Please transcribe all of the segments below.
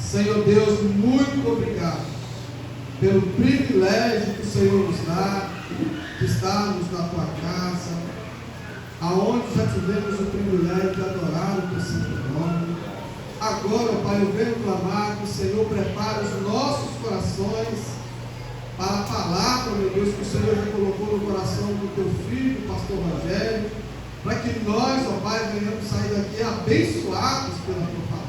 Senhor Deus, muito obrigado pelo privilégio que o Senhor nos dá de estarmos na tua casa, aonde já tivemos o privilégio de adorar o teu santo nome. Agora, Pai, eu venho clamar que o Senhor prepare os nossos corações para a palavra, meu Deus, que o Senhor já colocou no coração do teu filho, o pastor Rogério, para que nós, ó Pai, venhamos sair daqui abençoados pela tua palavra.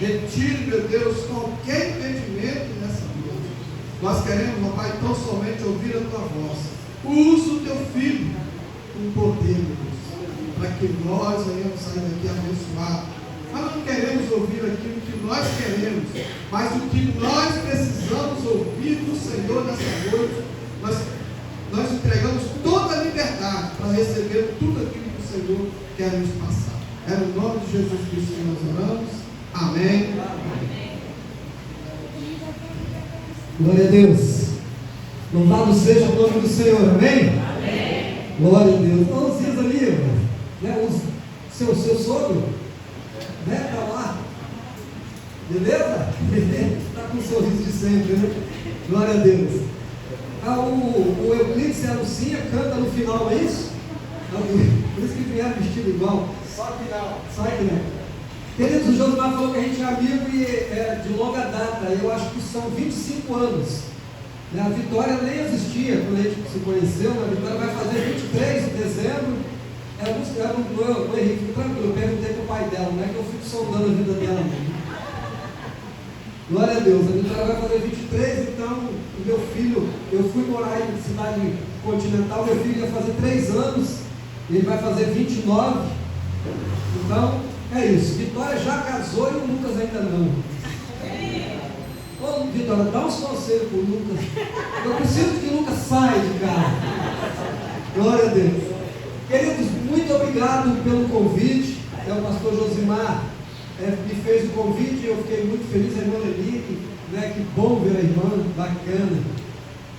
Retire, meu Deus, qualquer impedimento nessa noite. Nós queremos, ó Pai, tão somente ouvir a tua voz. Usa o teu filho com poder, meu Deus, para que nós venhamos sair daqui abençoados. Nós não queremos ouvir aquilo que nós queremos, mas o que nós precisamos ouvir do Senhor nessa noite. Nós entregamos toda a liberdade para receber tudo aquilo que o Senhor quer nos passar. É no nome de Jesus Cristo que nós oramos. Amém. Glória a Deus. Louvado seja o nome do Senhor. Amém? Amém. Glória a Deus. Olha vocês ali, né? Seu sogro, né? Está lá. Beleza? Está com um sorriso de sempre, né? Glória a Deus. O Euclides anuncia, canta no final, é isso? Por isso que vieram vestido igual. Só que não. Só que não. Queridos, o Josmar falou que a gente é amigo e é de longa data. Eu acho que são 25 anos. A Vitória nem existia quando a gente se conheceu. A Vitória vai fazer 23 de dezembro. O Henrique, tranquilo, eu perguntei para o pai dela, não é que eu fico sondando a vida dela. Glória a Deus, a Vitória vai fazer 23, então o meu filho, eu fui morar em cidade continental, meu filho ia fazer 3 anos, ele vai fazer 29, então é isso. Vitória já casou e o Lucas ainda não. Ô Vitória, dá uns conselhos para o Lucas. Eu preciso que o Lucas saia de casa. Glória a Deus. Queridos, muito obrigado pelo convite. O pastor Josimar me fez o convite e eu fiquei muito feliz. A irmã Lenique, né? Que bom ver a irmã, bacana.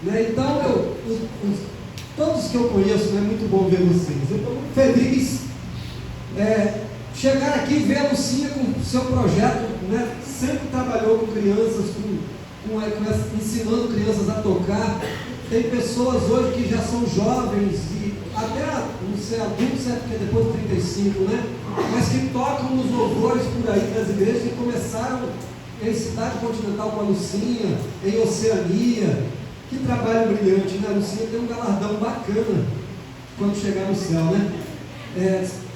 Né? Então, todos que eu conheço, é muito bom ver vocês. Eu estou muito feliz. Chegar aqui e ver a Lucinha com o seu projeto, né? Sempre trabalhou com crianças, ensinando crianças a tocar. Tem pessoas hoje que já são jovens e até não ser adultos, porque depois de 35, né? Mas que tocam nos louvores por aí das igrejas que começaram em Cidade Continental com a Lucinha, em Oceania. Que trabalho brilhante, né? A Lucinha tem um galardão bacana quando chegar no céu, né?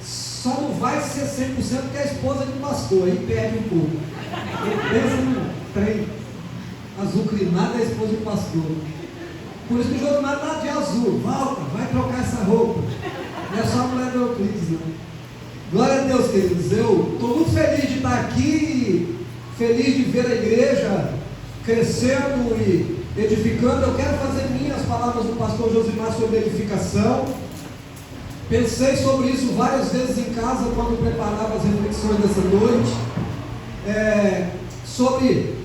Só não vai ser 100% porque é a esposa de pastor, aí perde um pouco. Pensa no trem azucrinado, é a esposa de pastor. Por isso que o Josmar está de azul. Volta, vai trocar essa roupa. Não é só a mulher do Euclides, não. Glória a Deus, queridos. Eu estou muito feliz de estar aqui, feliz de ver a igreja crescendo e edificando. Eu quero fazer minhas palavras do pastor Josimar sobre edificação. Pensei sobre isso várias vezes em casa quando preparava as reflexões dessa noite. Sobre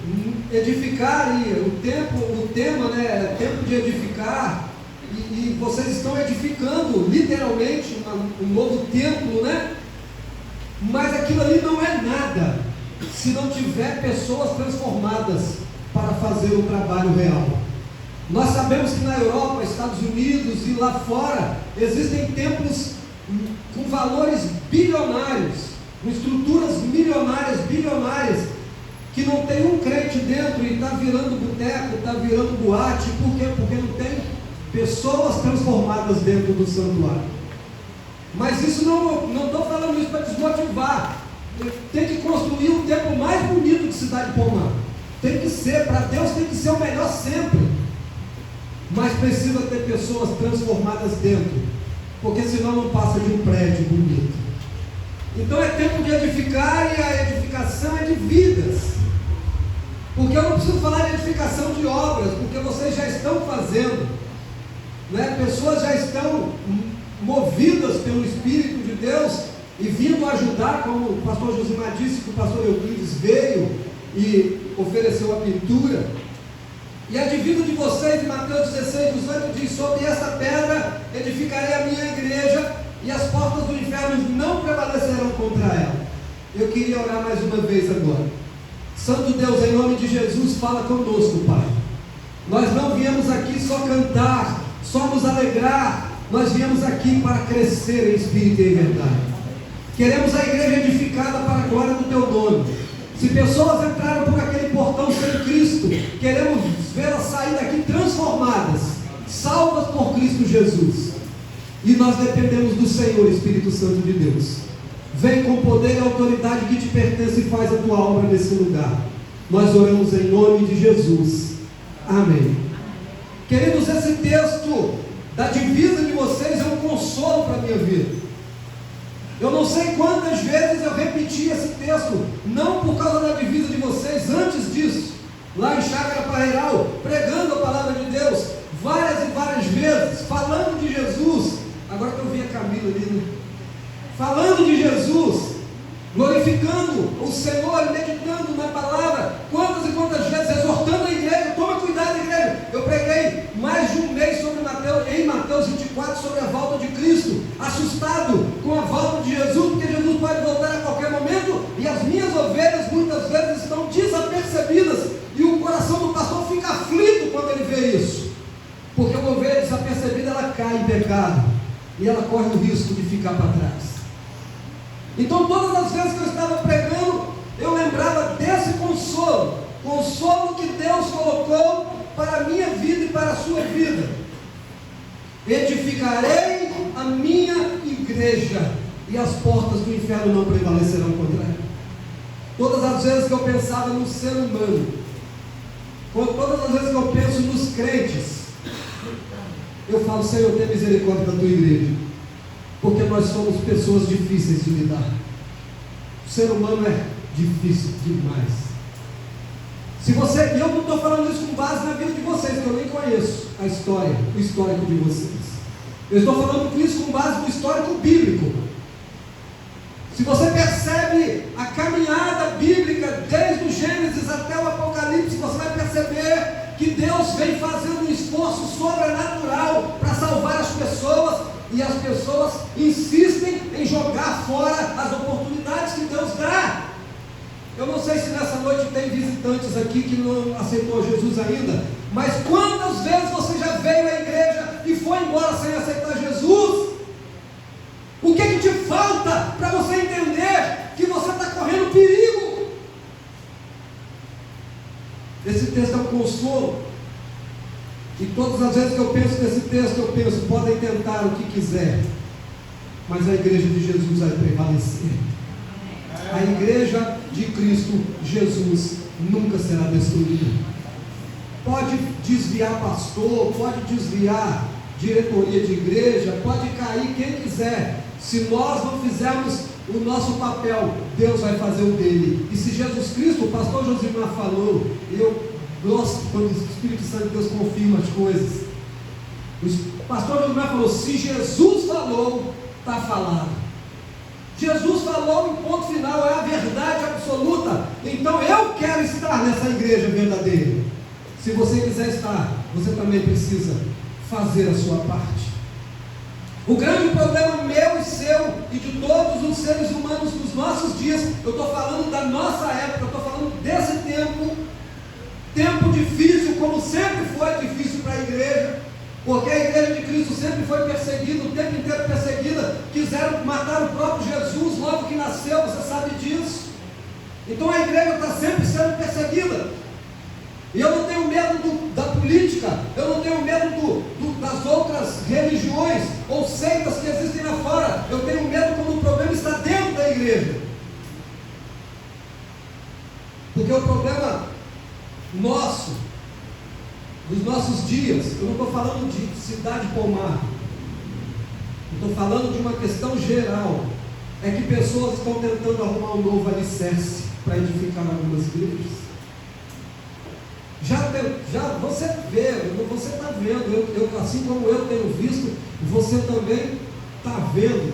edificar e o tema, né? Tempo de edificar. E vocês estão edificando literalmente um novo templo, né? Mas aquilo ali não é nada se não tiver pessoas transformadas para fazer o trabalho real. Nós sabemos que na Europa, Estados Unidos e lá fora existem templos com valores bilionários, com estruturas bilionárias, que não tem um crente dentro e está virando boteco, está virando boate. Por quê? Porque não tem pessoas transformadas dentro do santuário. Mas isso não estou falando isso para desmotivar. Tem que construir o templo mais bonito de Cidade Pomar. Tem que ser, para Deus tem que ser o melhor sempre. Mas precisa ter pessoas transformadas dentro, porque senão não passa de um prédio bonito. Então é tempo de edificar, e a edificação é de vidas. Porque eu não preciso falar de edificação de obras, porque vocês já estão fazendo, né? Pessoas já estão movidas pelo Espírito de Deus e vindo ajudar, como o pastor Josimar disse, que o pastor Euclides veio e ofereceu a pintura. E a divisa de vocês, em Mateus 16, 18, diz: sobre essa pedra edificarei a minha igreja, e as portas do inferno não prevalecerão contra ela. Eu queria orar mais uma vez agora. Santo Deus, em nome de Jesus, fala conosco, Pai. Nós não viemos aqui só cantar, só nos alegrar, nós viemos aqui para crescer em espírito e em verdade. Queremos a igreja edificada para a glória do Teu nome. Se pessoas entraram por aquele portão sem Cristo, queremos vê-las sair daqui transformadas, salvas por Cristo Jesus. E nós dependemos do Senhor, Espírito Santo de Deus. Vem com poder e autoridade que te pertence e faz a tua obra nesse lugar. Nós oramos em nome de Jesus. Amém. Queridos, esse texto da divisa de vocês é um consolo para a minha vida. Eu não sei quantas vezes eu repeti esse texto, não por causa da divisa de vocês, antes disso, lá em Chácara Parreiral, pregando a palavra de Deus, várias e várias vezes, falando de Jesus. Agora que eu vi a Camila ali, né? Falando de Jesus, glorificando o Senhor, meditando na palavra, quantas e quantas vezes, exortando a igreja, toma cuidado, igreja. Eu preguei mais de um mês em Mateus 24, sobre a volta de Cristo, assustado com a volta de Jesus, porque Jesus pode voltar a qualquer momento, e as minhas ovelhas muitas vezes estão desapercebidas, e o coração do pastor fica aflito quando ele vê isso, porque uma ovelha desapercebida, ela cai em pecado, e ela corre o risco de ficar para trás. Então todas as vezes que eu estava pregando, eu lembrava desse consolo que Deus colocou para a minha vida e para a sua vida. Edificarei a minha igreja, e as portas do inferno não prevalecerão contra ela. Todas as vezes que eu pensava no ser humano, todas as vezes que eu penso nos crentes, eu falo: Senhor, tenha misericórdia da tua igreja, porque nós somos pessoas difíceis de lidar. O ser humano é difícil demais. E eu não estou falando isso com base na vida de vocês, que eu nem conheço a história, o histórico de vocês. Eu estou falando isso com base no histórico bíblico. Se você percebe a caminhada bíblica desde o Gênesis até o Apocalipse, você vai perceber que Deus vem fazendo um esforço sobrenatural para salvar as pessoas, e as pessoas insistem em jogar fora as oportunidades que Deus dá. Eu não sei se nessa noite tem visitantes aqui que não aceitou Jesus ainda, mas quantas vezes você já veio à igreja e foi embora sem aceitar Jesus? O que te falta para você entender que você está correndo perigo? Esse texto é um consolo, e todas as vezes que eu penso nesse texto, eu penso: podem tentar o que quiser, mas a igreja de Jesus vai prevalecer. A igreja de Cristo Jesus nunca será destruída. Pode desviar pastor, pode desviar diretoria de igreja, pode cair quem quiser. Se nós não fizermos o nosso papel, Deus vai fazer o dele. E se Jesus Cristo, o pastor Josimar falou, eu gosto quando o Espírito Santo de Deus confirma as coisas. O pastor Josimar falou: se Jesus falou, está falado. Jesus falou, em ponto final, é a verdade absoluta. Então eu quero estar nessa igreja verdadeira. Se você quiser estar, você também precisa fazer a sua parte. O grande problema meu e seu e de todos os seres humanos nos nossos dias, eu estou falando da nossa época, eu estou falando desse tempo difícil, como sempre foi difícil para a igreja, porque a igreja de Cristo sempre foi perseguida, o tempo inteiro perseguida. Quiseram matar o próprio Jesus logo que nasceu, você sabe disso. Então a igreja está sempre sendo perseguida. E eu não tenho medo da política, eu não tenho medo das outras religiões ou seitas que existem lá fora. Eu tenho medo quando o problema está dentro da igreja. Porque o problema nosso, dos nossos dias, eu não estou falando de cidade pomar, eu estou falando de uma questão geral, é que pessoas estão tentando arrumar um novo alicerce para edificar algumas igrejas. Já você vê, você está vendo, assim como eu tenho visto, você também está vendo.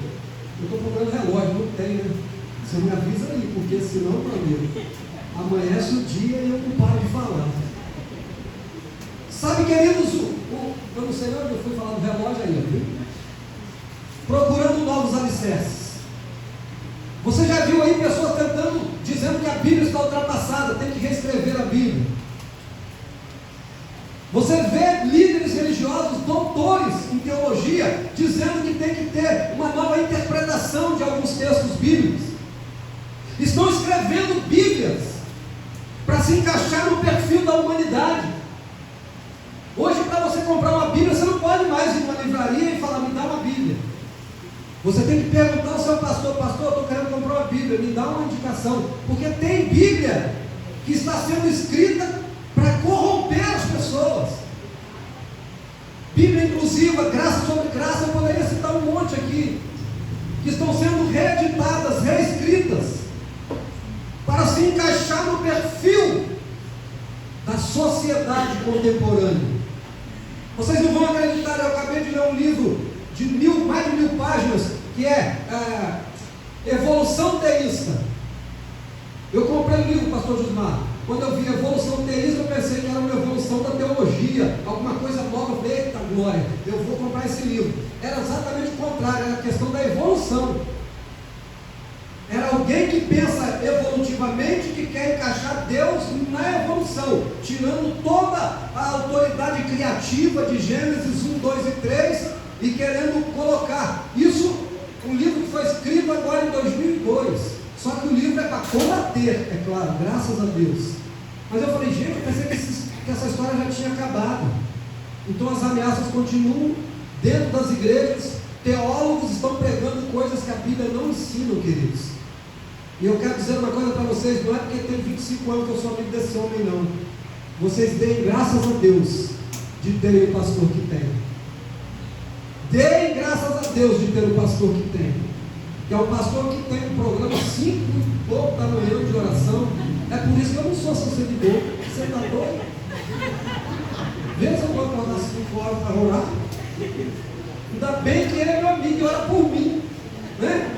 Eu estou procurando relógio, não tem, né? Você me avisa aí, porque senão, meu amigo, amanhece o dia e eu não paro de falar. Sabe, queridos, eu não sei onde eu fui falar do relógio ainda, viu? Procurando novos alicerces. Você já viu aí pessoas dizendo que a Bíblia está ultrapassada? atualizada, tem que reescrever a Bíblia. Você vê líderes religiosos, doutores em teologia, dizendo que tem que ter uma nova interpretação de alguns textos bíblicos. Estão escrevendo Bíblias para se encaixar no perfil da humanidade. Hoje, para você comprar uma Bíblia, você não pode mais ir numa livraria e falar, me dá uma Bíblia. Você tem que perguntar ao seu pastor, eu estou querendo comprar uma Bíblia, me dá uma indicação. Porque tem Bíblia que está sendo escrita para corromper as pessoas. Bíblia inclusiva, graça sobre graça, eu poderia citar um monte aqui, que estão sendo reeditadas, reescritas, para se encaixar no perfil da sociedade contemporânea. Vocês não vão acreditar, eu acabei de ler um livro de mais de 1000 páginas, que é Evolução Teísta. Eu comprei o livro, pastor Jusmar. Quando eu vi Evolução Teísta, eu pensei que era uma evolução da teologia, alguma coisa nova. Eita glória, eu vou comprar esse livro. Era exatamente o contrário, era a questão da evolução. Era alguém que pensa evolutivamente, que quer encaixar Deus na evolução, tirando toda a autoridade criativa de Gênesis 1, 2 e 3 e querendo colocar isso. Um livro que foi escrito agora em 2002, só que o livro é para combater, é claro, graças a Deus. Mas eu falei, gente, eu pensei que essa história já tinha acabado. Então as ameaças continuam dentro das igrejas. Teólogos estão pregando coisas que a Bíblia não ensina, queridos. E eu quero dizer uma coisa para vocês, não é porque tem 25 anos que eu sou amigo desse homem, não. Vocês deem graças a Deus de terem o pastor que tem. Deem graças a Deus de ter o pastor que tem. Que é o pastor que tem um programa 5 e pouco da manhã de oração. É por isso que eu não sou seu seguidor. Você está doido? Vê se eu vou acordar 5 horas para orar. Ainda bem que ele é meu amigo e ora por mim, né?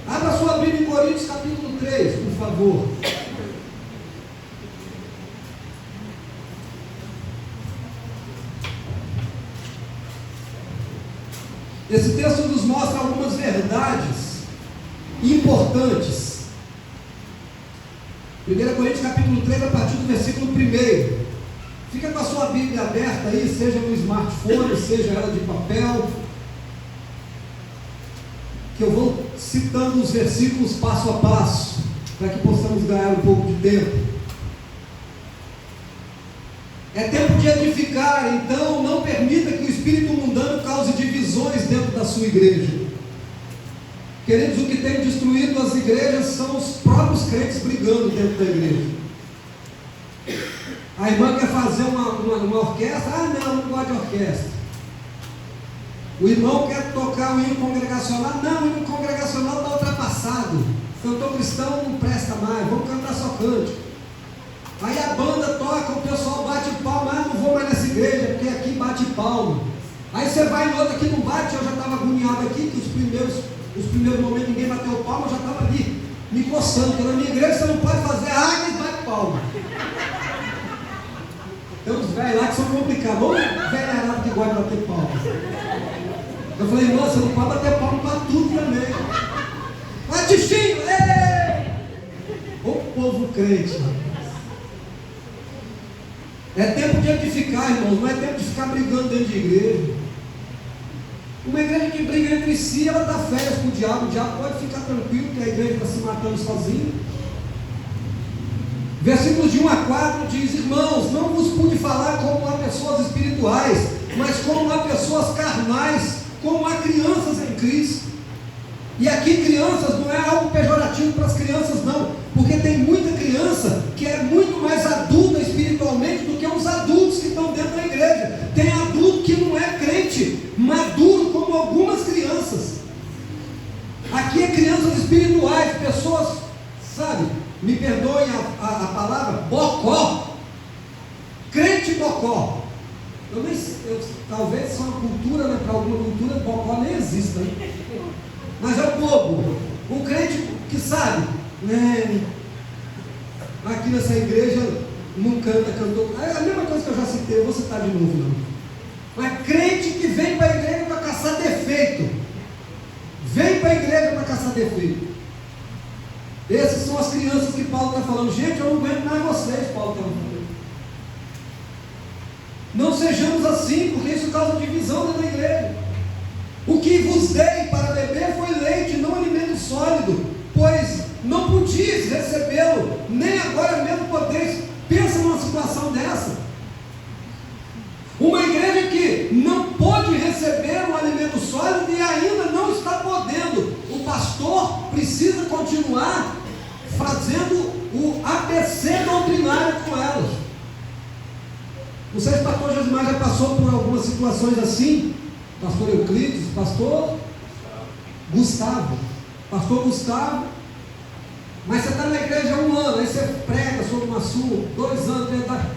Abra sua Bíblia em Coríntios capítulo 3, por favor. Esse texto nos mostra algumas verdades importantes. 1 Coríntios capítulo 3, a partir do versículo 1. Fica com a sua Bíblia aberta aí, seja no smartphone, seja ela de papel, que eu vou citando os versículos passo a passo, para que possamos ganhar um pouco de tempo. É tempo de edificar, então não permita que o espírito mundano cause divisões dentro da sua igreja. Queridos, o que tem destruído as igrejas são os próprios crentes brigando dentro da igreja. A irmã quer fazer uma orquestra, não gosto de orquestra. O irmão quer tocar o hino congregacional, não, o hino congregacional está ultrapassado. Cantor cristão não presta mais, vamos cantar só cântico. Aí a banda toca, o pessoal bate palma, não vou mais nessa igreja, porque aqui bate palma. Aí você vai em outra que não bate, eu já estava agoniado aqui, que os primeiros momentos ninguém bateu palma, eu já estava ali me coçando, porque na minha igreja você não pode fazer água e bate palma. Tem uns velhos lá que são complicados, ou velho arado que gosta de bater palma. Eu falei, irmã, você não pode bater palma para tudo também. Vai, Tichinho! O povo crente. É tempo de edificar, irmãos, não é tempo de ficar brigando dentro de igreja. Uma igreja que briga entre si, ela dá férias com o diabo pode ficar tranquilo, que a igreja está se matando sozinha. Versículos de 1 a 4 diz: irmãos, não vos pude falar como a pessoas espirituais, mas como a pessoas carnais, como a crianças em Cristo. E aqui crianças não é algo pejorativo para as crianças, não, porque tem muita criança que é muito mais adulta espiritualmente do que os adultos que estão dentro da igreja. Tem adulto que não é crente, maduro como algumas crianças. Aqui é crianças espirituais, pessoas, sabe, me perdoem a palavra, bocó, crente bocó. Talvez só uma cultura, né, para alguma cultura, bocó nem exista, né? Mas é o povo, um crente que sabe, né? Aqui nessa igreja não canta, cantou. É a mesma coisa que eu já citei, eu vou citar de novo, não. Mas crente que vem para a igreja para caçar defeito. Vem para a igreja para caçar defeito. Esses são são as crianças que Paulo está falando. Gente, eu não aguento mais vocês, Paulo está falando. Não sejamos assim, porque isso causa divisão dentro da igreja. O que vos dei para beber foi leite, não alimento sólido, pois não podias recebê-lo, nem agora mesmo podeis. Pensa numa situação dessa. Uma igreja que não pode receber um alimento sólido e ainda não está podendo. O pastor precisa continuar fazendo o ABC doutrinário com elas. Não sei se o pastor Josimar já passou por algumas situações assim. Pastor Euclides, pastor Gustavo. Pastor Gustavo. Mas você está na igreja há 1 ano, aí você prega sobre um assunto, 2 anos,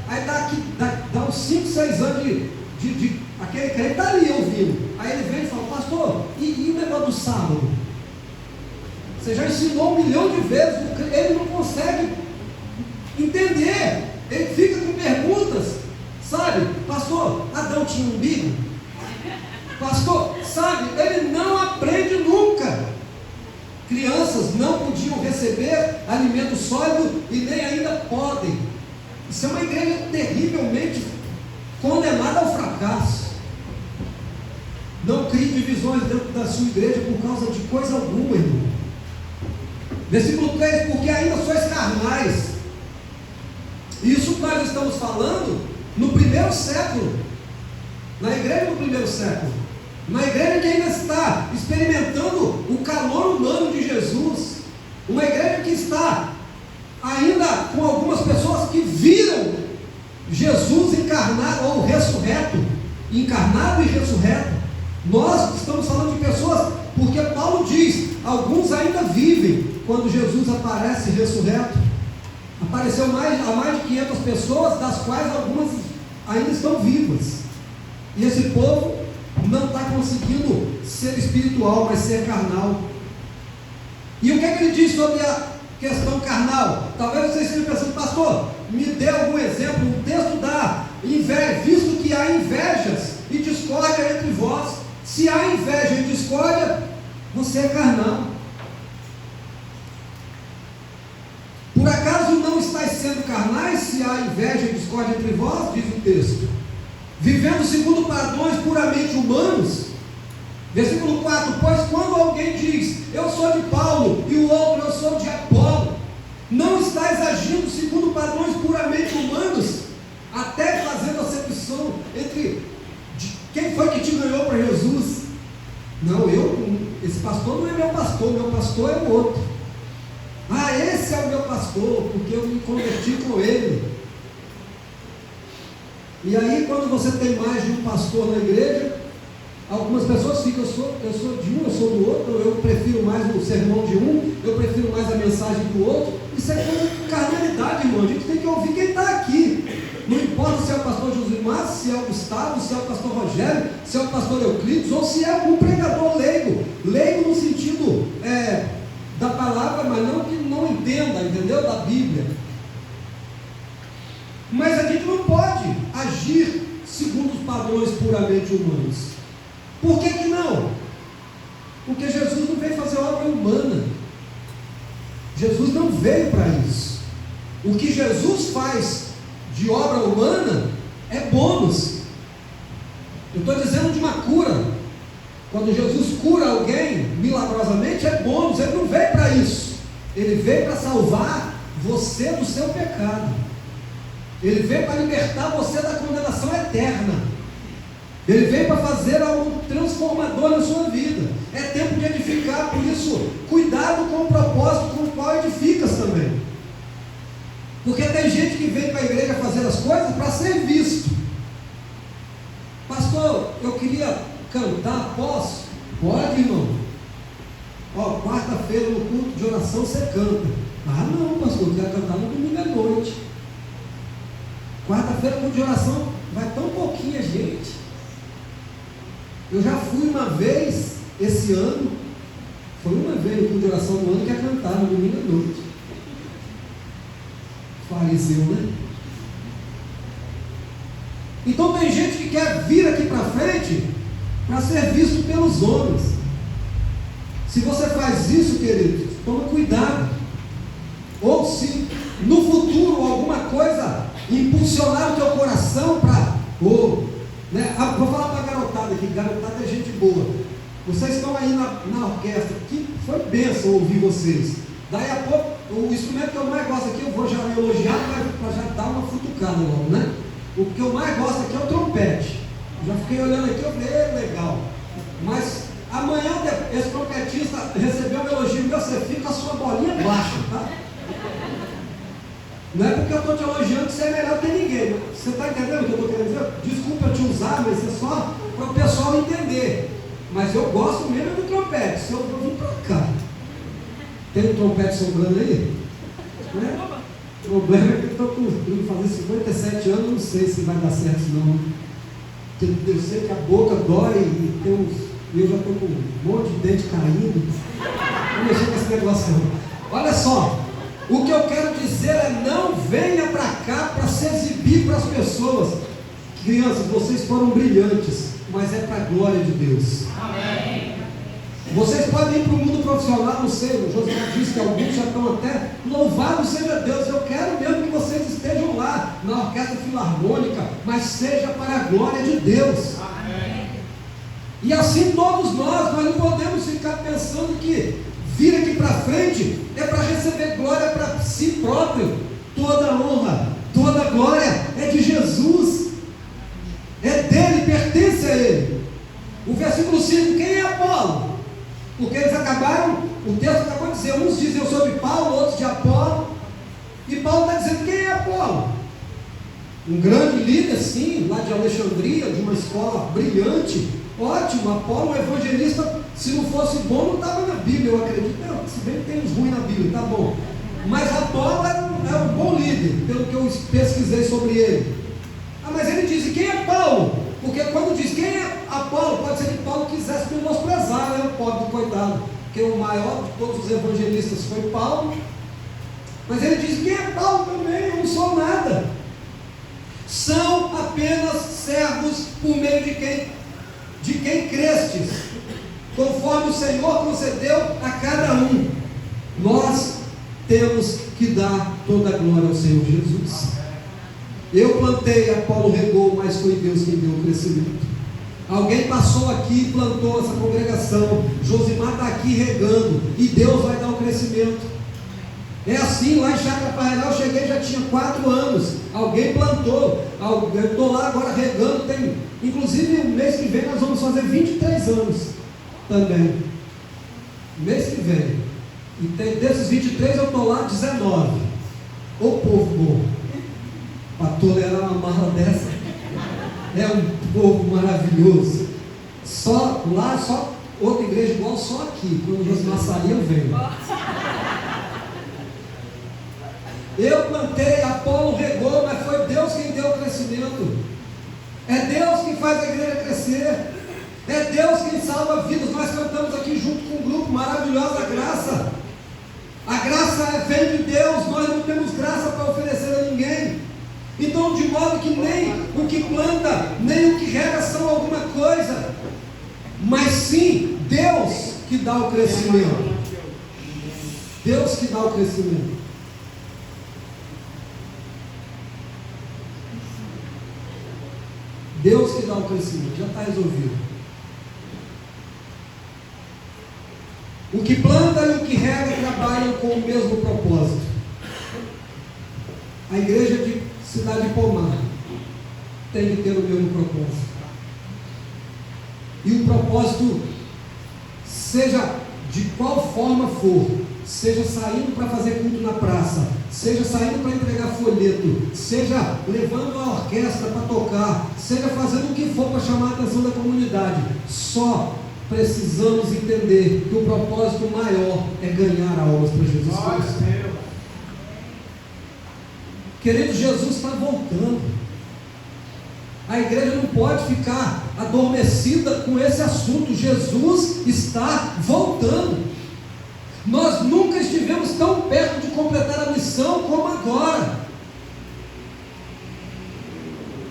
aí dá uns 5, 6 anos de aquele crente está ali ouvindo. Aí ele vem e fala: pastor, e o negócio do sábado? Você já ensinou 1 milhão de vezes, ele não consegue entender, ele fica com perguntas, sabe? Pastor, Adão tinha um umbigo? Pastor, sabe? Ele não aprende nunca. Crianças não podiam receber alimento sólido e nem ainda podem. Isso é uma igreja terrivelmente condenada ao fracasso. Não crie divisões dentro da sua igreja por causa de coisa alguma, irmão. Versículo 3: porque ainda sois carnais. Isso nós estamos falando no 1º século, na igreja do 1º século. Uma igreja que ainda está experimentando o calor humano de Jesus. Uma igreja que está ainda com algumas pessoas que viram Jesus encarnado ou ressurreto. Encarnado e ressurreto. Nós estamos falando de pessoas, porque Paulo diz: alguns ainda vivem quando Jesus aparece ressurreto. Apareceu a mais de 500 pessoas, das quais algumas ainda estão vivas. E esse povo não está conseguindo ser espiritual, mas ser carnal. E o que é que ele diz sobre a questão carnal? Talvez vocês estejam pensando: pastor, me dê algum exemplo. O texto dá inveja, visto que há invejas e discórdia entre vós. Se há inveja e discórdia, você é carnal. Por acaso não estáis sendo carnais, se há inveja e discórdia entre vós? Diz o texto. Vivendo segundo padrões puramente humanos. Versículo 4: pois quando alguém diz: eu sou de Paulo, e o outro: eu sou de Apolo, não estáis agindo segundo padrões puramente humanos, até fazendo acepção entre quem foi que te ganhou para Jesus. Não, esse pastor não é meu pastor é o outro. Ah, esse é o meu pastor, porque eu me converti com ele. E aí, quando você tem mais de um pastor na igreja, algumas pessoas ficam: eu sou de um, eu sou do outro, eu prefiro mais o sermão de um, eu prefiro mais a mensagem do outro. Isso é carnalidade, irmão. A gente tem que ouvir quem está aqui. Não importa se é o pastor Josimar, se é o Gustavo, se é o pastor Rogério, se é o pastor Euclides, ou se é algum pregador leigo. Leigo no sentido da palavra, mas não que não entenda, entendeu? Da Bíblia. Mas a gente não pode agir segundo os padrões puramente humanos. Por que não? Porque Jesus não veio fazer obra humana. Jesus não veio para isso. O que Jesus faz de obra humana é bônus. Eu estou dizendo de uma cura. Quando Jesus cura alguém milagrosamente, é bônus. Ele não veio para isso. Ele veio para salvar você do seu pecado. Ele veio para libertar você da condenação eterna. Ele veio para fazer algo transformador na sua vida. É tempo de edificar, por isso, cuidado com o propósito com o qual edificas também. Porque tem gente que vem para a igreja fazer as coisas para ser visto. Pastor, eu queria cantar, posso? Pode, irmão. Ó, quarta-feira no culto de oração você canta. Ah não, pastor, eu quero cantar no domingo à noite. Quarta-feira no culto de oração vai tão pouquinha gente. Eu já fui uma vez esse ano, foi uma vez no culto de oração no ano que ia cantar no domingo à noite. Fariseu, né? Então tem gente que quer vir aqui para frente para ser visto pelos homens. Se você faz isso, querido, toma cuidado. ou se no futuro alguma coisa impulsionar o teu coração para, né? Vou falar para a garotada aqui, garotada é gente boa. Vocês estão aí na orquestra, que foi bênção ouvir vocês. Daí a pouco, o instrumento que eu mais gosto aqui, eu vou já elogiar para já dar uma futucada logo, né? O que eu mais gosto aqui é o trompete. Já fiquei olhando aqui, eu falei, legal. Mas amanhã esse trompetista recebeu um elogio meu, você fica a sua bolinha baixa, tá? Não é porque eu estou te elogiando que você é melhor que ninguém. Você está entendendo o que eu estou querendo dizer? Desculpa eu te usar, mas é só para o pessoal entender. Mas eu gosto mesmo do trompete. Se eu vim para cá. Tem um trompete sobrando aí? Né? O problema é que eu estou com fazer 57 anos, não sei se vai dar certo não. Eu sei que a boca dói e tem uns. Eu já estou com um monte de dente caindo. Vou mexer com esse negócio não. Olha só. O que eu quero dizer é: não venha para cá para se exibir para as pessoas. Crianças, vocês foram brilhantes, mas é para a glória de Deus. Amém. Vocês podem ir para o mundo profissional, não sei, o José disse que alguns já estão até, louvado seja Deus, eu quero mesmo que vocês estejam lá, na orquestra filarmônica, mas seja para a glória de Deus. Amém. E assim todos nós não podemos ficar pensando que vir aqui para frente é para receber glória para si próprio. Toda honra, toda glória é de Jesus, é dele, pertence a ele. O versículo 5, quem é Apolo? Porque eles acabaram, o texto acabou de dizer, uns dizem eu sou de Paulo, outros de Apolo, e Paulo está dizendo, quem é Apolo? Um grande líder, sim, lá de Alexandria, de uma escola brilhante, ótimo. Apolo, um evangelista, se não fosse bom, não estava na Bíblia, eu acredito. Não, se bem que tem uns ruins na Bíblia, tá bom. Mas Apolo era um bom líder, pelo que eu pesquisei sobre ele. Mas ele diz, quem é Paulo? Porque quando diz quem é Apolo, pode ser que Paulo quisesse menosprezar, né, o pobre do coitado, porque o maior de todos os evangelistas foi Paulo. Mas ele diz, quem é Paulo também? Eu não sou nada. São apenas servos por meio de quem crestes, conforme o Senhor concedeu a cada um. Nós temos que dar toda a glória ao Senhor Jesus. Eu plantei, Apolo regou, mas foi Deus quem deu o crescimento. Alguém passou aqui e plantou essa congregação. Josimar está aqui regando, e Deus vai dar o crescimento. É assim, lá em Chácara Parreiral, eu cheguei, já tinha 4 anos. Alguém plantou, eu estou lá agora regando. Inclusive, o mês que vem nós vamos fazer 23 anos também. Mês que vem. E desses 23 eu estou lá 19. Ô povo bom, para tolerar uma mala dessa, é um povo maravilhoso. Só lá, só outra igreja igual, só aqui. Quando o Josimar sair, eu venho. Eu plantei, Apolo regou, mas foi Deus quem deu o crescimento. É Deus que faz a igreja crescer. É Deus quem salva vidas. Nós cantamos aqui junto com um grupo maravilhoso, a graça. A graça vem de Deus, nós não temos graça para oferecer a ninguém. Então, de modo que nem o que planta, nem o que rega são alguma coisa, mas sim Deus que dá o crescimento. Deus que dá o crescimento. Deus que dá o crescimento, já está resolvido. O que planta e o que rega trabalham com o mesmo propósito. A igreja de Cidade de Pomar tem que ter o mesmo propósito. E o propósito, seja de qual forma for, seja saindo para fazer culto na praça, seja saindo para entregar folheto, seja levando a orquestra para tocar, seja fazendo o que for para chamar a atenção da comunidade, só precisamos entender que o propósito maior é ganhar almas para Jesus Cristo. Querido, Jesus está voltando. A igreja não pode ficar adormecida com esse assunto. Jesus está voltando. Nós nunca estivemos tão perto de completar a missão como agora.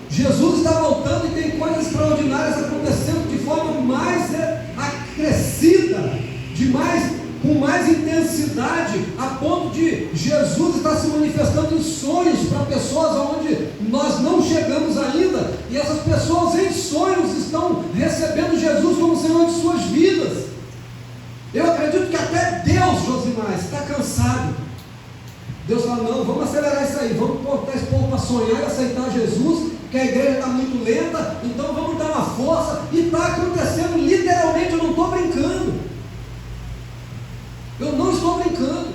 Jesus está voltando e tem coisas extraordinárias acontecendo de forma mais acrescida, de mais com mais intensidade, a ponto de Jesus estar se manifestando em sonhos para pessoas onde nós não chegamos ainda, e essas pessoas em sonhos estão recebendo Jesus como Senhor de suas vidas. Eu acredito que até Deus, Josimar, está cansado. Deus fala: não, vamos acelerar isso aí, vamos botar esse povo para sonhar e aceitar Jesus, porque a igreja está muito lenta, então vamos dar uma força. E está acontecendo literalmente, eu não estou brincando. Eu não estou brincando.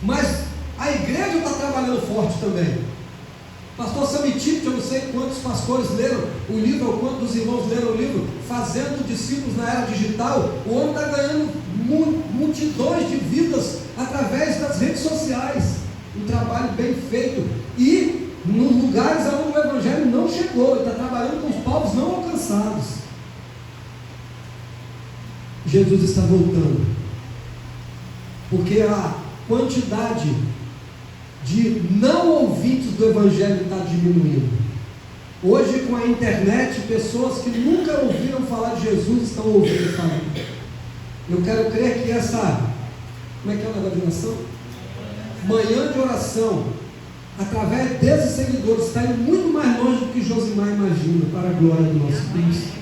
Mas a igreja está trabalhando forte também. Pastor Samitite, eu não sei quantos pastores leram o livro, ou quantos irmãos leram o livro, Fazendo Discípulos na Era Digital. O homem está ganhando multidões de vidas através das redes sociais. Um trabalho bem feito. E nos lugares onde o Evangelho não chegou, ele está trabalhando com os povos não alcançados. Jesus está voltando, porque a quantidade de não ouvintes do Evangelho está diminuindo. Hoje, com a internet, pessoas que nunca ouviram falar de Jesus estão ouvindo falar. Eu quero crer que essa, como é que é o negócio de oração? Manhã de oração, através desses seguidores, está indo muito mais longe do que Josimar imagina, para a glória do nosso Cristo.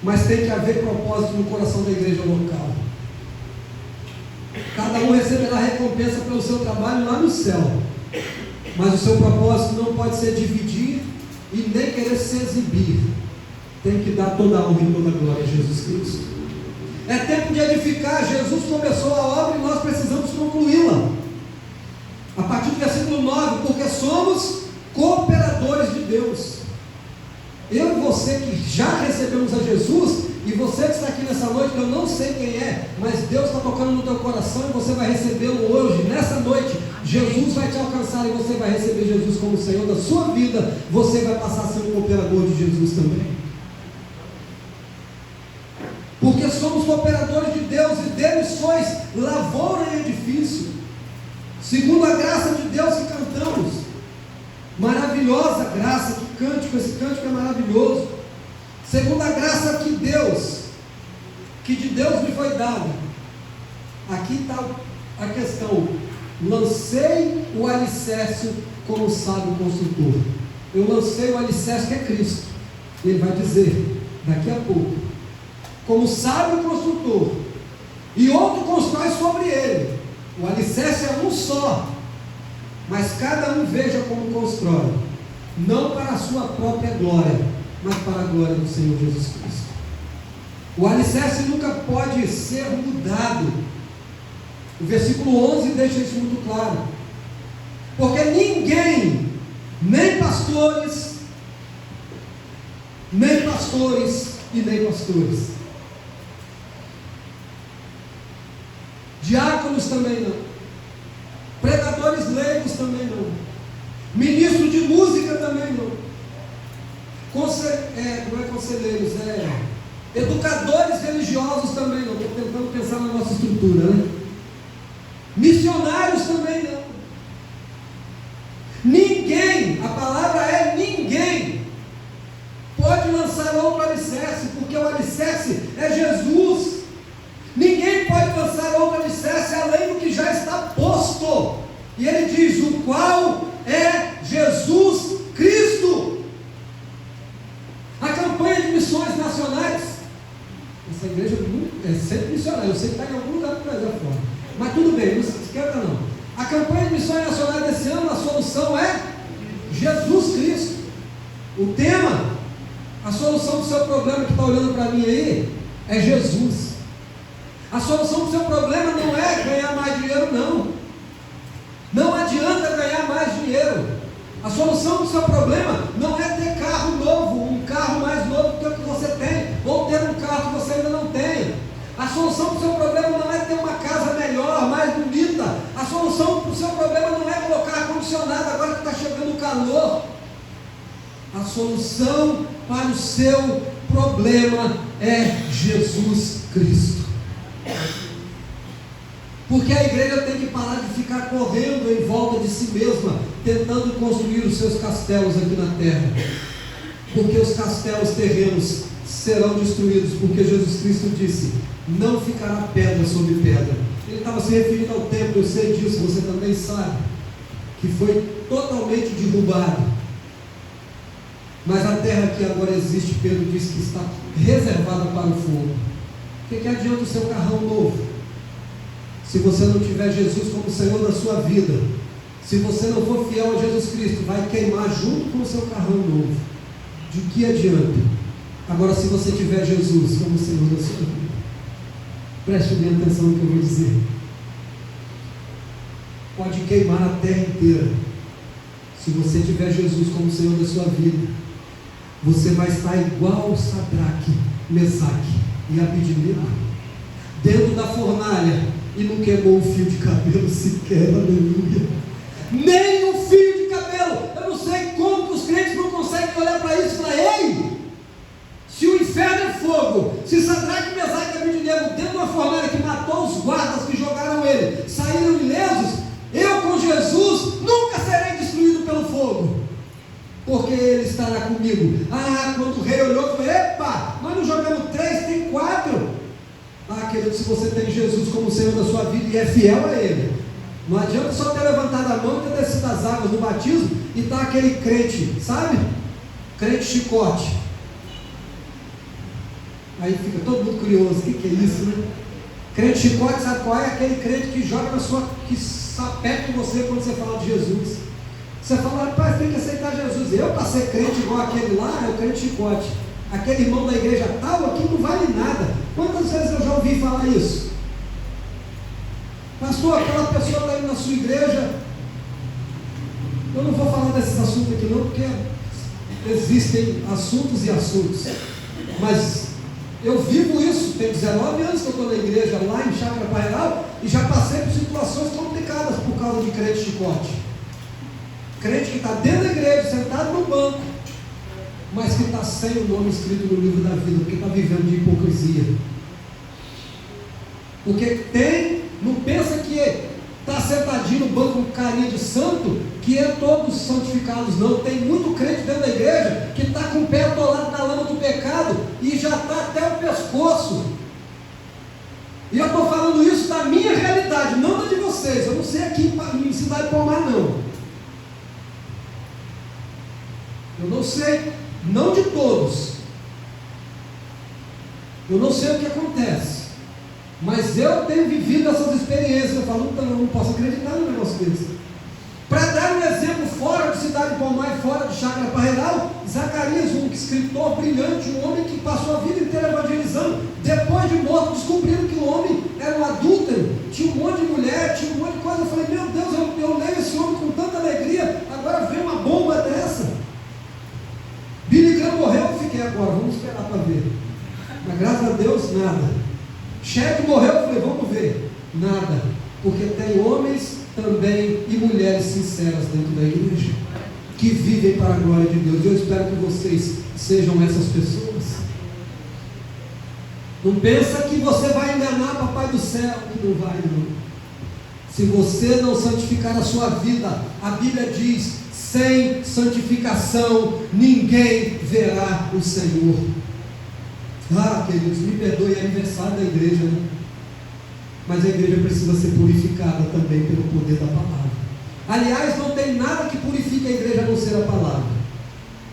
Mas tem que haver propósito no coração da igreja local. Cada um receberá recompensa pelo seu trabalho lá no céu. Mas o seu propósito não pode ser dividir e nem querer se exibir. Tem que dar toda a honra e toda a glória a Jesus Cristo. É tempo de edificar. Jesus começou a obra e nós precisamos concluí-la. A partir do versículo 9, porque somos cooperadores de Deus. Eu e você que já recebemos a Jesus, e você que está aqui nessa noite, eu não sei quem é, mas Deus está tocando no teu coração e você vai recebê-lo hoje, nessa noite. Jesus vai te alcançar e você vai receber Jesus como Senhor da sua vida. Você vai passar a ser um cooperador de Jesus também. Porque somos cooperadores de Deus e dele sois lavoura e edifício, segundo a graça de Deus que cantamos. Maravilhosa graça, que cântico, esse cântico é maravilhoso. Segundo a graça que de Deus me foi dada. Aqui está a questão. Lancei o alicerce como sábio construtor. Eu lancei o alicerce que é Cristo. Ele vai dizer daqui a pouco, como sábio construtor, e outro constrói sobre ele. O alicerce é um só, mas cada um veja como constrói, não para a sua própria glória, mas para a glória do Senhor Jesus Cristo. O alicerce nunca pode ser mudado. O versículo 11 deixa isso muito claro. Porque ninguém, nem pastores e nem pastores, diáconos também não, pregadores leigos também não, ministro de música também não, conselheiros, educadores religiosos também não. Estou tentando pensar na nossa estrutura, né? Missionários também não. Ninguém, a palavra é ninguém, pode lançar outro alicerce, porque o alicerce é Jesus. Ninguém pode lançar outro alicerce além do que já está posto. E ele diz: o qual é Jesus Cristo. A campanha de missões nacionais, essa igreja é sempre missionária, eu sei que está em algum lugar do Brasil fora, mas tudo bem, não se esquenta não. A campanha de missões nacionais desse ano, a solução é Jesus Cristo. O tema, a solução do seu problema que está olhando para mim aí, é Jesus. A solução do seu problema não é ganhar mais dinheiro, não. Não adianta ganhar mais dinheiro. A solução do seu problema não é ter carro novo, um carro mais novo do que o que você tem, ou ter um carro que você ainda não tem. A solução do seu problema não é ter uma casa melhor, mais bonita. A solução do seu problema não é colocar ar-condicionado agora que está chegando o calor. A solução para o seu problema é Jesus Cristo. Porque a igreja tem que parar de ficar correndo em volta de si mesma, tentando construir os seus castelos aqui na terra. Porque os castelos terrenos serão destruídos, porque Jesus Cristo disse: não ficará pedra sobre pedra. Ele estava se referindo ao templo, eu sei disso, você também sabe, que foi totalmente derrubado. Mas a terra que agora existe, Pedro diz que está reservada para o fogo. O que adianta o seu carrão novo, se você não tiver Jesus como Senhor da sua vida? Se você não for fiel a Jesus Cristo, vai queimar junto com o seu carrão novo. De que adianta? Agora, se você tiver Jesus como Senhor da sua vida, preste bem atenção no que eu vou dizer. Pode queimar a terra inteira. Se você tiver Jesus como Senhor da sua vida, você vai estar igual Sadraque, Mesaque e Abednego, dentro da fornalha, e não queimou um fio de cabelo sequer, aleluia. Nem um fio de cabelo. Eu não sei como os crentes não conseguem olhar para isso e falar: ei, se o inferno é fogo, se Sadraque, Mesaque e Abednego, dentro de uma fornalha que matou os guardas que jogaram ele, saíram ilesos, eu com Jesus nunca serei destruído pelo fogo, porque ele estará comigo. Quando o rei olhou, falou: epa, nós não jogamos 3, tem 4. Querido, se você tem Jesus como Senhor da sua vida e é fiel a Ele, não adianta só ter levantado a mão, ter descido as águas do batismo e estar aquele crente, sabe? Crente chicote. Aí fica todo mundo curioso: o que é isso, né? Crente chicote, sabe qual é? Aquele crente que joga na sua, que sapeca com você quando você fala de Jesus. Você fala: rapaz, tem que aceitar Jesus. Eu, para ser crente igual aquele lá, é o crente chicote. Aquele irmão da igreja tal aqui não vale nada. Quantas vezes eu já ouvi falar isso? Pastor, aquela pessoa está indo na sua igreja. Eu não vou falar desses assuntos aqui não, porque existem assuntos e assuntos. Mas eu vivo isso, tem 19 anos que eu estou na igreja, lá em Chácara Parreiral, e já passei por situações complicadas por causa de crente chicote. Crente que está dentro da igreja, sentado no banco, mas que está sem o nome escrito no livro da vida, porque está vivendo de hipocrisia. Porque não pensa que está sentadinho no banco com carinha de santo, que é todos santificados, não. Tem muito crente dentro da igreja que está com o pé atolado na lama do pecado e já está até o pescoço. E eu estou falando isso da minha realidade, não da de vocês. Eu não sei aqui em Cidade Palmar, não. Eu não sei, não de todos. Eu não sei o que acontece, mas eu tenho vivido essas experiências. Eu falo: então, eu não posso acreditar num negócio desse. Para dar um exemplo fora de Cidade Palmar e fora de Chácara Parreiral, Zacarias, um escritor brilhante, um homem que passou a vida inteira evangelizando, depois de morto, descobriram que o homem era um adúltero, tinha um monte de mulher, tinha um monte de coisa. Eu falei: meu Deus, eu leio esse homem com tanta alegria, agora vem uma bomba dessa. Billy Graham morreu, eu fiquei: agora, vamos esperar para ver. Mas graças a Deus, nada. Chefe morreu, eu falei: vamos ver. Nada. Porque tem homens também e mulheres sinceras dentro da igreja, que vivem para a glória de Deus. Eu espero que vocês sejam essas pessoas. Não pensa que você vai enganar Papai do céu, que não vai, não. Se você não santificar a sua vida, a Bíblia diz: sem santificação ninguém verá o Senhor. Queridos, me perdoe, é aniversário da igreja, né? Mas a igreja precisa ser purificada também pelo poder da palavra. Aliás, não tem nada que purifique a igreja a não ser a palavra.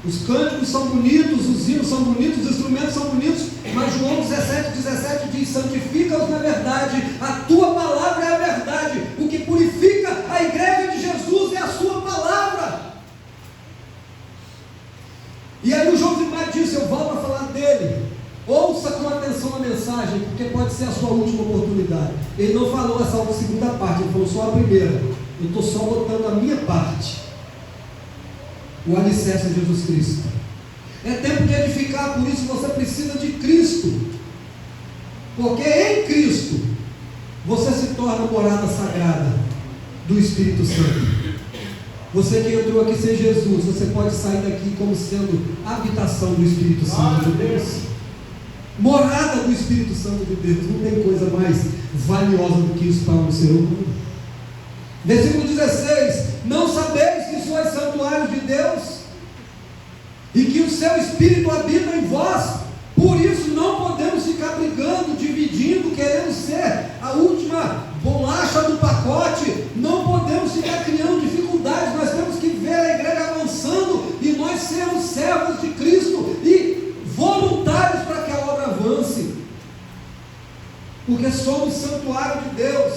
Os cânticos são bonitos, os hinos são bonitos, os instrumentos são bonitos, mas João 17 diz: santifica-os na verdade, a tua palavra é a verdade. O que purifica a igreja de Jesus é a sua palavra. E aí o Josimar disse: eu volto a falar dele. Ouça com atenção a mensagem, porque pode ser a sua última oportunidade. Ele não falou essa segunda parte, ele falou só a primeira. Eu estou só botando a minha parte. O alicerce é Jesus Cristo. É tempo de edificar, por isso você precisa de Cristo. Porque em Cristo você se torna morada sagrada do Espírito Santo. Você que entrou aqui sem Jesus, você pode sair daqui como sendo habitação do Espírito Santo de Deus. Morada do Espírito Santo de Deus. Não tem coisa mais valiosa do que isso para um ser humano. Versículo 16: não sabeis que sois santuários de Deus e que o seu Espírito habita em vós? Por isso não podemos ficar brigando, dividindo, querendo ser a última bolacha do pacote. Não podemos ficar criando dificuldades. Nós temos que ver a igreja avançando e nós sermos servos de Cristo e voluntários para que a obra avance, porque somos santuário de Deus,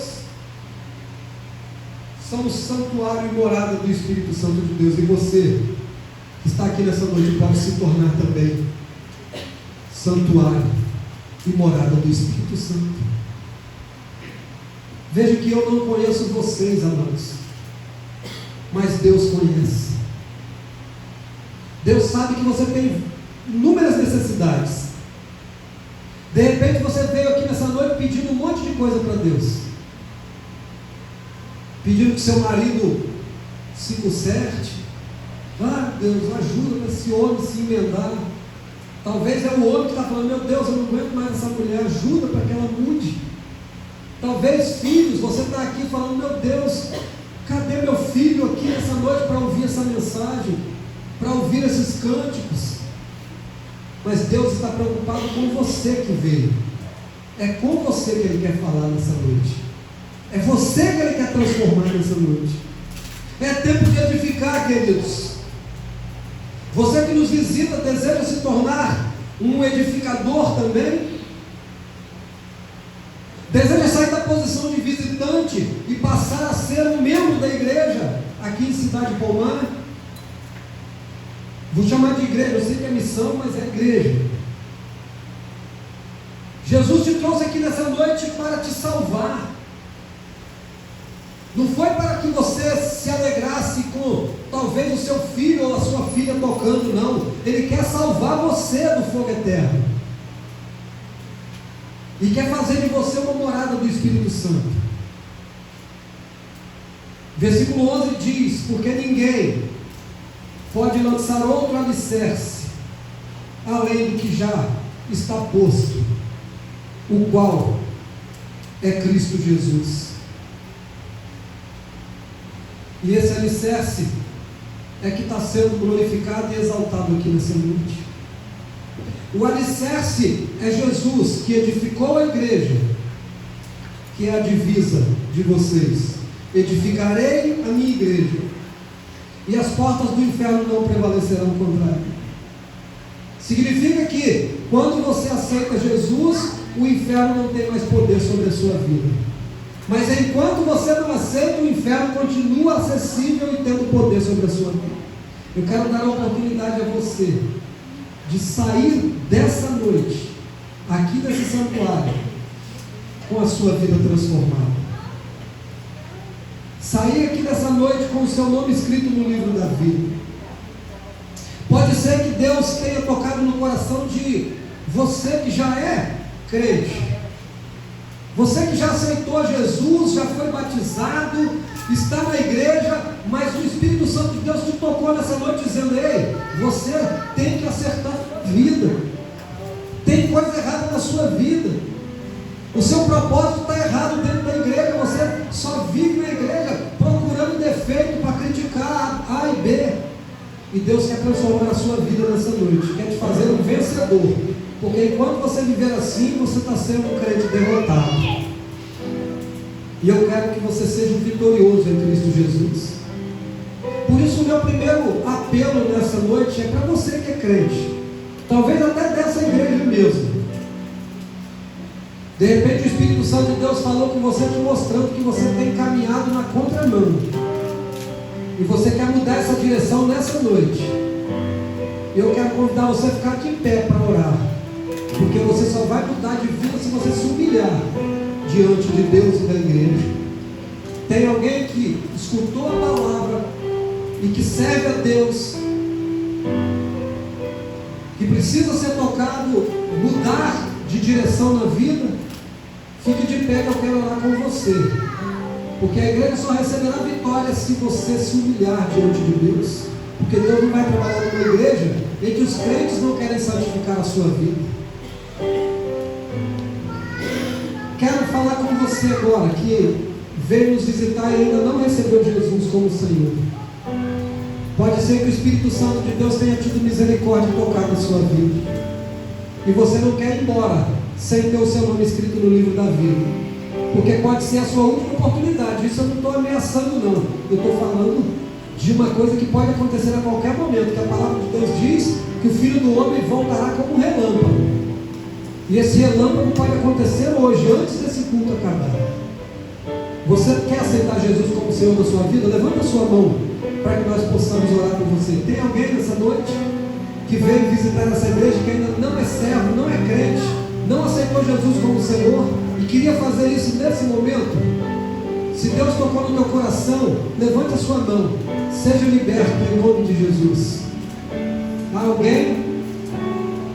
somos santuário e morada do Espírito Santo de Deus. E você que está aqui nessa noite pode se tornar também santuário e morada do Espírito Santo. Veja que eu não conheço vocês, amados, mas Deus conhece. Deus sabe que você tem inúmeras necessidades. De repente você veio aqui nessa noite pedindo um monte de coisa para Deus, pedindo que seu marido se conserte. Ah, Deus, ajuda esse homem a se emendar. Talvez é o homem que está falando: meu Deus, eu não aguento mais essa mulher, ajuda para que ela mude. Talvez filhos, você está aqui falando: meu Deus, cadê meu filho aqui nessa noite para ouvir essa mensagem, para ouvir esses cânticos? Mas Deus está preocupado com você que veio. É com você que Ele quer falar nessa noite. É você que Ele quer transformar nessa noite. É tempo de edificar, queridos. Você que nos visita deseja se tornar um edificador também? Deseja sair da posição de visitante e passar a ser um membro da igreja aqui em Cidade Palmar? Vou chamar de igreja, eu sei que é missão, mas é igreja. Jesus te trouxe aqui nessa noite para te salvar. Não foi para que você se alegrasse com talvez o seu filho ou a sua filha tocando, não. Ele quer salvar você do fogo eterno. E quer fazer de você uma morada do Espírito Santo. Versículo 11 diz: porque ninguém pode lançar outro alicerce além do que já está posto, o qual é Cristo Jesus. E esse alicerce é que está sendo glorificado e exaltado aqui nessa noite. O alicerce é Jesus, que edificou a igreja, que é a divisa de vocês. Edificarei a minha igreja, e as portas do inferno não prevalecerão contra ela. Significa que quando você aceita Jesus, o inferno não tem mais poder sobre a sua vida. Mas enquanto você não aceita, o inferno continua acessível e tendo poder sobre a sua vida. Eu quero dar a oportunidade a você de sair dessa noite, aqui desse santuário, com a sua vida transformada. Sair aqui dessa noite com o seu nome escrito no livro da vida. Pode ser que Deus tenha tocado no coração de você que já é crente, você que já aceitou Jesus, já foi batizado, está na igreja, mas o Espírito Santo de Deus te tocou nessa noite dizendo: ei, você tem que acertar a vida, tem coisa errada na sua vida, o seu propósito está errado dentro da igreja, você só vive na igreja procurando defeito para criticar A e B, e Deus quer transformar a sua vida nessa noite, quer te fazer um vencedor, porque enquanto você viver assim, você está sendo um crente derrotado, e eu quero que você seja um vitorioso em Cristo Jesus. Por isso o meu primeiro apelo nessa noite é para você que é crente, talvez até dessa igreja mesmo. De repente o Espírito Santo de Deus falou com você, te mostrando que você tem caminhado na contramão, e você quer mudar essa direção nessa noite. Eu quero convidar você a ficar aqui em pé para orar, porque você só vai mudar de vida se você se humilhar diante de Deus e da igreja. Tem alguém que escutou a palavra e que serve a Deus, que precisa ser tocado, mudar de direção na vida? Fique de pé que eu quero orar com você, porque a igreja só receberá vitória se você se humilhar diante de Deus, porque Deus não vai trabalhar numa igreja em que os crentes não querem santificar a sua vida. Quero falar com você agora que veio nos visitar e ainda não recebeu Jesus como Senhor. Pode ser que o Espírito Santo de Deus tenha tido misericórdia e tocado a sua vida. e você não quer ir embora sem ter o seu nome escrito no livro da vida, porque pode ser a sua última oportunidade. Isso eu não estou ameaçando, não. Eu estou falando de uma coisa que pode acontecer a qualquer momento, que a palavra de Deus diz que o Filho do Homem voltará como um relâmpago, e esse relâmpago pode acontecer hoje, antes desse culto acabar. Você quer aceitar Jesus como Senhor da sua vida? Levanta a sua mão para que nós possamos orar por você. Tem alguém nessa noite que veio visitar essa igreja, que ainda não é servo, não é crente, não aceitou Jesus como Senhor e queria fazer isso nesse momento? Se Deus tocou no teu coração, levante a sua mão, seja liberto em nome de Jesus. Há alguém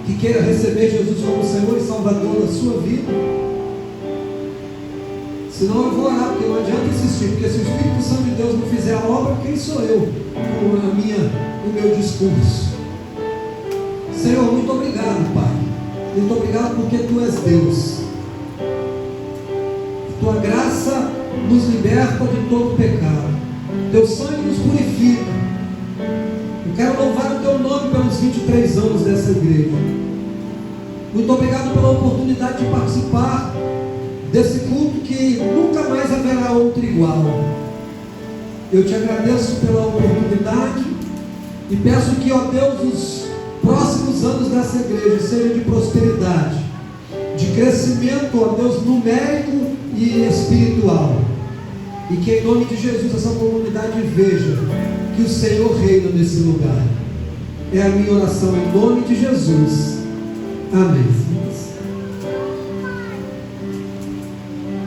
que queira receber Jesus como Senhor e Salvador da sua vida? Senão eu vou orar, porque não adianta insistir, porque se o Espírito Santo de Deus não fizer a obra, quem sou eu com o meu discurso? Senhor, muito obrigado, Pai. Muito obrigado porque Tu és Deus. Tua graça nos liberta de todo pecado. Teu sangue nos purifica. Eu quero louvar o Teu nome pelos 23 anos dessa igreja. Muito obrigado pela oportunidade de participar desse culto que nunca mais haverá outro igual. Eu Te agradeço pela oportunidade e peço que, ó Deus, os próximos anos dessa igreja sejam de prosperidade, de crescimento, ó Deus, numérico e espiritual, e que em nome de Jesus essa comunidade veja que o Senhor reina nesse lugar. É a minha oração em nome de Jesus. Amém.